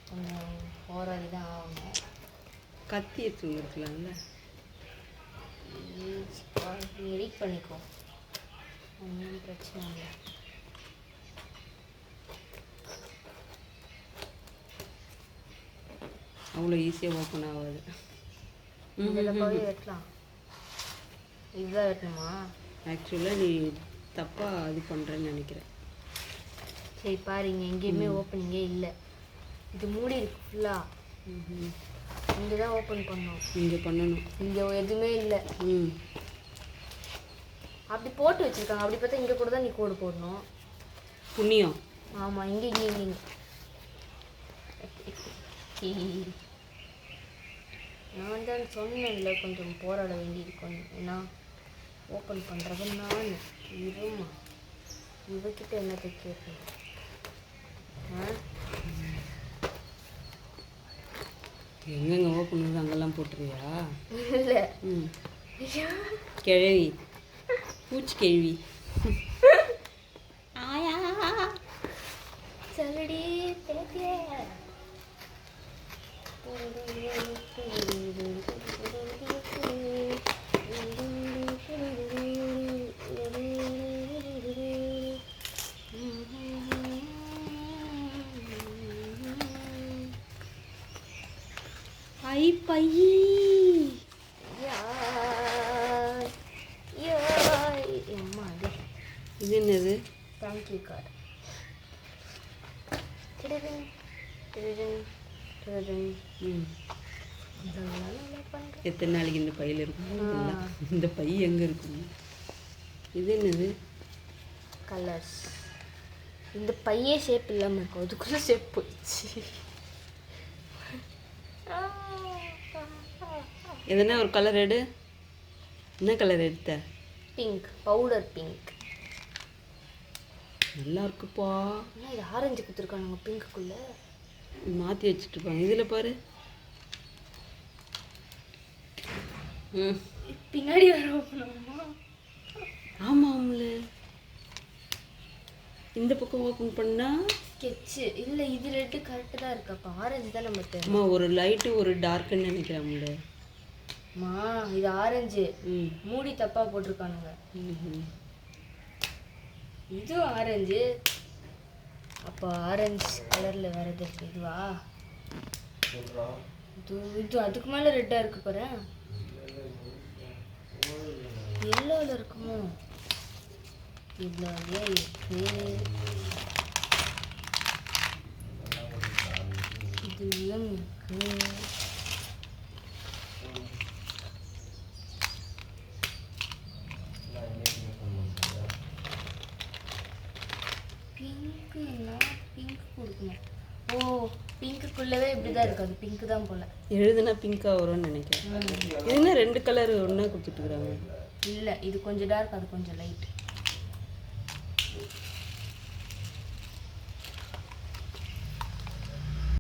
கொஞ்சம் போராடி தான் ஆகணும். கத்தி எடுத்து இருக்கலாம்ல. எடிட் பண்ணிக்கோ, ஒன்றும் பிரச்சனை இல்லை. அவ்வளோ ஈஸியாக ஓப்பன் ஆகாது. இதில் போய் வெட்டலாம். இதுதான் வெட்டணுமா? ஆக்சுவலாக நீ தப்பாக இது பண்ணுறேன்னு நினைக்கிறேன். சரி பாருங்க, எங்கேயுமே ஓப்பனிங்கே இல்லை. இது மூடி இருக்கு ஃபுல்லாக. இங்கே தான் ஓப்பன் பண்ணணும். இங்கே பண்ணணும். இங்கே எதுவுமே இல்லை. அப்படி போட்டு வச்சுருக்காங்க. அப்படி பார்த்தா இங்கே கூட தான் நீ கோடு போடணும். புண்ணியம். ஆமாம், இங்கே இங்கே இங்கே நான் தான் சொன்னேன்ல கொஞ்சம் போராட வேண்டியிருக்கும். ஏன்னா ஓப்பன் பண்ணுறது நான் இருமா இவகிட்ட என்னத்தை கேட்கணும். எங்கெங்க ஓப்பன் பண்ணுறது அங்கெல்லாம் போட்டுருவியா? இல்லை கிழவி, பூச்சி கிழவி. ஆயா சொல்லடி பேத்திய. ஐ பையி. இது என்னது? Thank you card. எத்தனை நாளைக்கு இந்த பையில் இருக்கும்? இந்த பை எங்கே இருக்கும்? இது என்னது? கலர்ஸ். இந்த பையே ஷேப் இல்லாமல் இருக்கும், அதுக்குள்ளே ஷேப் போயிடுச்சு. எதனா ஒரு கலர் எடு. என்ன கலர் எடுத்த? Pink, powder pink. நல்லா இருக்குப்பா. ஆனால் இது ஆரஞ்சு கொடுத்துருக்கானுங்க பிங்க்குள்ளே. மாற்றி வச்சுட்ருப்பாங்க. இதில் பாரு. பின்னாடி வர ஓப்பன். ஆமாம்ல, இந்த பக்கம் ஓப்பன் பண்ணால் ஸ்கெட்சு இல்லை. இது ரெட்டு கரெக்டு தான் இருக்கு. அப்போ ஆரஞ்சு தான் நம்ம தெரியும். அம்மா ஒரு லைட்டு ஒரு டார்க்குன்னு நினைக்கிறேன்ல. அம்மா இது ஆரஞ்சு. மூடி தப்பாக போட்டிருக்கானுங்க. இது ஆரஞ்சு. அப்போ ஆரஞ்சு கலரில் வேறு எது இருக்குது? இதுவா? இது அதுக்கு மேலே ரெட்டாக இருக்கு பாரு. எல்லோவில் இருக்குமோ? இவ்வளோ இருக்கு. இதுவும் இருக்கு. பிங்க்குன்னா பிங்க் கொடுக்கணும். ஓ, பிங்க்குள்ளவே இப்படி தான் இருக்குது. அது பிங்க்கு தான் போல். எழுதுனா பிங்காக வரும்னு நினைக்கிறேன். இதுனா ரெண்டு கலர் ஒன்றா கொடுத்துட்டுருக்குறாங்க. இல்லை, இது கொஞ்சம் டார்க், அது கொஞ்சம் லைட்.